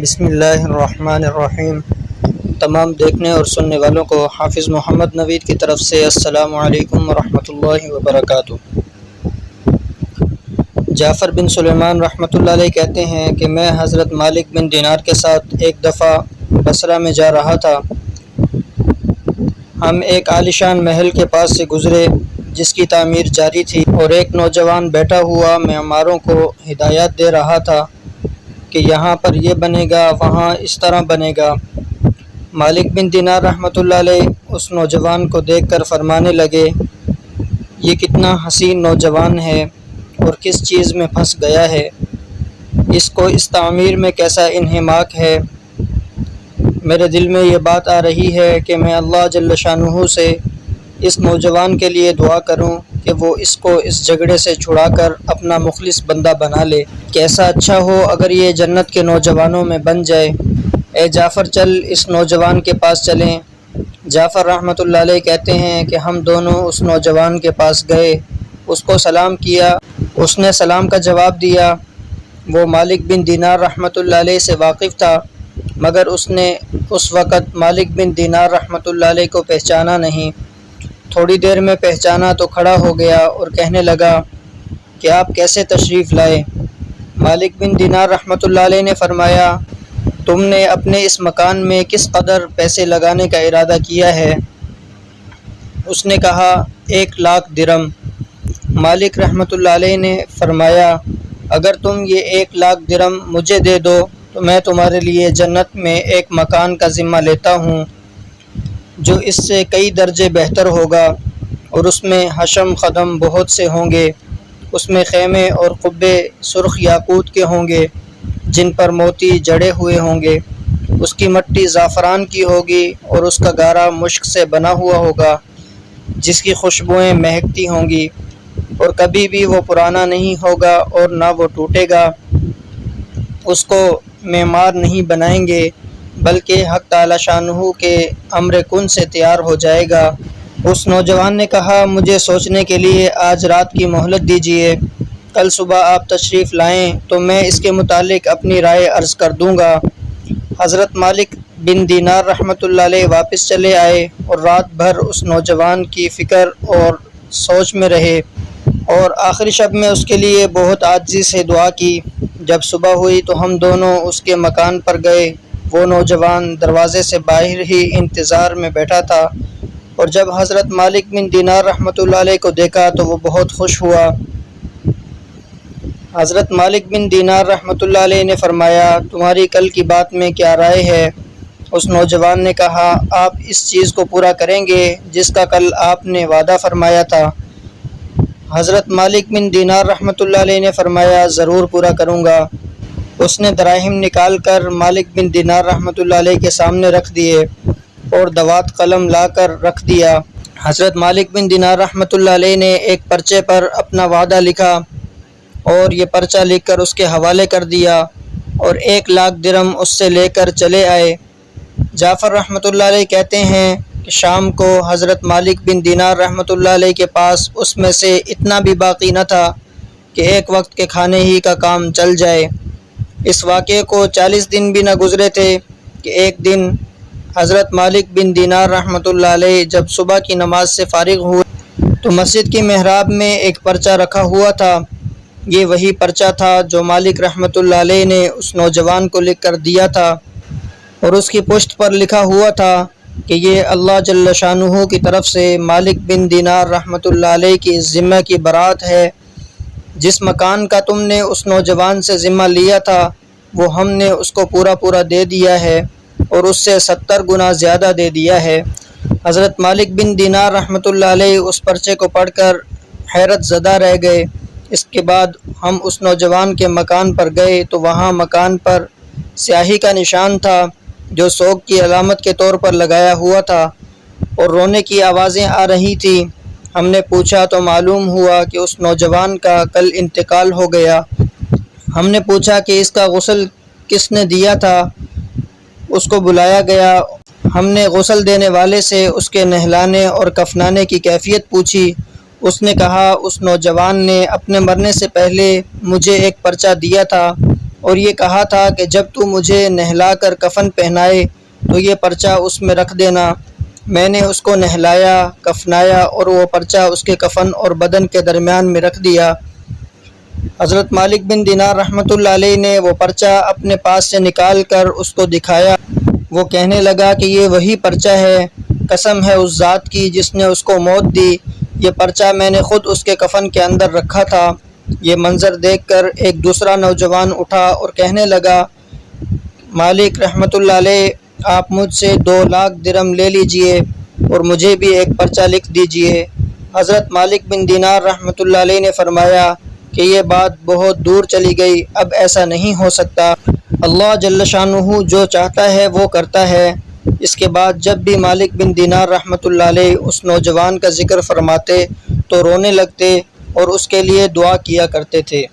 بسم اللہ الرحمن الرحیم۔ تمام دیکھنے اور سننے والوں کو حافظ محمد نوید کی طرف سے السلام علیکم ورحمۃ اللہ وبرکاتہ۔ جعفر بن سلیمان رحمۃ اللہ علیہ کہتے ہیں کہ میں حضرت مالک بن دینار کے ساتھ ایک دفعہ بصرہ میں جا رہا تھا۔ ہم ایک عالیشان محل کے پاس سے گزرے جس کی تعمیر جاری تھی، اور ایک نوجوان بیٹھا ہوا معماروں کو ہدایات دے رہا تھا کہ یہاں پر یہ بنے گا، وہاں اس طرح بنے گا۔ مالک بن دینار رحمۃ اللہ علیہ اس نوجوان کو دیکھ کر فرمانے لگے، یہ کتنا حسین نوجوان ہے اور کس چیز میں پھنس گیا ہے، اس کو اس تعمیر میں کیسا انہماک ہے۔ میرے دل میں یہ بات آ رہی ہے کہ میں اللہ جل شانہ سے اس نوجوان کے لیے دعا کروں کہ وہ اس کو اس جھگڑے سے چھڑا کر اپنا مخلص بندہ بنا لے۔ کیسا اچھا ہو اگر یہ جنت کے نوجوانوں میں بن جائے۔ اے جعفر، چل اس نوجوان کے پاس چلیں۔ جعفر رحمۃ اللہ علیہ کہتے ہیں کہ ہم دونوں اس نوجوان کے پاس گئے، اس کو سلام کیا، اس نے سلام کا جواب دیا۔ وہ مالک بن دینار رحمۃ اللہ علیہ سے واقف تھا، مگر اس نے اس وقت مالک بن دینار رحمۃ اللہ علیہ کو پہچانا نہیں۔ تھوڑی دیر میں پہچانا تو کھڑا ہو گیا اور کہنے لگا کہ آپ کیسے تشریف لائے؟ مالک بن دینار رحمۃ اللہ علیہ نے فرمایا، تم نے اپنے اس مکان میں کس قدر پیسے لگانے کا ارادہ کیا ہے؟ اس نے کہا 1,00,000 درم۔ مالک رحمۃ اللہ علیہ نے فرمایا، اگر تم یہ 1,00,000 درم مجھے دے دو تو میں تمہارے لیے جنت میں ایک مکان کا ذمہ لیتا ہوں جو اس سے کئی درجے بہتر ہوگا، اور اس میں حشم خدم بہت سے ہوں گے۔ اس میں خیمے اور قبے سرخ یاقوت کے ہوں گے جن پر موتی جڑے ہوئے ہوں گے۔ اس کی مٹی زعفران کی ہوگی اور اس کا گارا مشک سے بنا ہوا ہوگا جس کی خوشبوئیں مہکتی ہوں گی، اور کبھی بھی وہ پرانا نہیں ہوگا اور نہ وہ ٹوٹے گا۔ اس کو معمار نہیں بنائیں گے بلکہ حق تعالی شانہ کے امر کن سے تیار ہو جائے گا۔ اس نوجوان نے کہا، مجھے سوچنے کے لیے آج رات کی مہلت دیجیے، کل صبح آپ تشریف لائیں تو میں اس کے متعلق اپنی رائے عرض کر دوں گا۔ حضرت مالک بن دینار رحمۃ اللہ علیہ واپس چلے آئے اور رات بھر اس نوجوان کی فکر اور سوچ میں رہے، اور آخری شب میں اس کے لیے بہت عاجزی سے دعا کی۔ جب صبح ہوئی تو ہم دونوں اس کے مکان پر گئے۔ وہ نوجوان دروازے سے باہر ہی انتظار میں بیٹھا تھا، اور جب حضرت مالک بن دینار رحمۃ اللہ علیہ کو دیکھا تو وہ بہت خوش ہوا۔ حضرت مالک بن دینار رحمۃ اللہ علیہ نے فرمایا، تمہاری کل کی بات میں کیا رائے ہے؟ اس نوجوان نے کہا، آپ اس چیز کو پورا کریں گے جس کا کل آپ نے وعدہ فرمایا تھا؟ حضرت مالک بن دینار رحمۃ اللہ علیہ نے فرمایا، ضرور پورا کروں گا۔ اس نے دراہم نکال کر مالک بن دینار رحمۃ اللہ علیہ کے سامنے رکھ دیے اور دوات قلم لا کر رکھ دیا۔ حضرت مالک بن دینار رحمۃ اللہ علیہ نے ایک پرچے پر اپنا وعدہ لکھا اور یہ پرچہ لکھ کر اس کے حوالے کر دیا، اور 1,00,000 درم اس سے لے کر چلے آئے۔ جعفر رحمۃ اللہ علیہ کہتے ہیں کہ شام کو حضرت مالک بن دینار رحمۃ اللہ علیہ کے پاس اس میں سے اتنا بھی باقی نہ تھا کہ ایک وقت کے کھانے ہی کا کام چل جائے۔ اس واقعے کو 40 دن بھی نہ گزرے تھے کہ ایک دن حضرت مالک بن دینار رحمۃ اللہ علیہ جب صبح کی نماز سے فارغ ہوئے تو مسجد کی محراب میں ایک پرچہ رکھا ہوا تھا۔ یہ وہی پرچہ تھا جو مالک رحمۃ اللہ علیہ نے اس نوجوان کو لکھ کر دیا تھا، اور اس کی پشت پر لکھا ہوا تھا کہ یہ اللہ جل شانہ کی طرف سے مالک بن دینار رحمۃ اللہ علیہ کی ذمہ کی برات ہے۔ جس مکان کا تم نے اس نوجوان سے ذمہ لیا تھا وہ ہم نے اس کو پورا دے دیا ہے، اور اس سے 70 گنا زیادہ دے دیا ہے۔ حضرت مالک بن دینار رحمۃ اللہ علیہ اس پرچے کو پڑھ کر حیرت زدہ رہ گئے۔ اس کے بعد ہم اس نوجوان کے مکان پر گئے تو وہاں مکان پر سیاہی کا نشان تھا جو سوگ کی علامت کے طور پر لگایا ہوا تھا، اور رونے کی آوازیں آ رہی تھیں۔ ہم نے پوچھا تو معلوم ہوا کہ اس نوجوان کا کل انتقال ہو گیا۔ ہم نے پوچھا کہ اس کا غسل کس نے دیا تھا؟ اس کو بلایا گیا۔ ہم نے غسل دینے والے سے اس کے نہلانے اور کفنانے کی کیفیت پوچھی۔ اس نے کہا، اس نوجوان نے اپنے مرنے سے پہلے مجھے ایک پرچہ دیا تھا اور یہ کہا تھا کہ جب تو مجھے نہلا کر کفن پہنائے تو یہ پرچہ اس میں رکھ دینا۔ میں نے اس کو نہلایا، کفنایا اور وہ پرچہ اس کے کفن اور بدن کے درمیان میں رکھ دیا۔ حضرت مالک بن دینار رحمۃ اللہ علیہ نے وہ پرچہ اپنے پاس سے نکال کر اس کو دکھایا۔ وہ کہنے لگا کہ یہ وہی پرچہ ہے، قسم ہے اس ذات کی جس نے اس کو موت دی، یہ پرچہ میں نے خود اس کے کفن کے اندر رکھا تھا۔ یہ منظر دیکھ کر ایک دوسرا نوجوان اٹھا اور کہنے لگا، مالک رحمۃ اللہ علیہ، آپ مجھ سے 2 لاکھ درہم لے لیجئے اور مجھے بھی ایک پرچہ لکھ دیجئے۔ حضرت مالک بن دینار رحمۃ اللہ علیہ نے فرمایا کہ یہ بات بہت دور چلی گئی، اب ایسا نہیں ہو سکتا، اللہ جل شانہ جو چاہتا ہے وہ کرتا ہے۔ اس کے بعد جب بھی مالک بن دینار رحمۃ اللہ علیہ اس نوجوان کا ذکر فرماتے تو رونے لگتے اور اس کے لیے دعا کیا کرتے تھے۔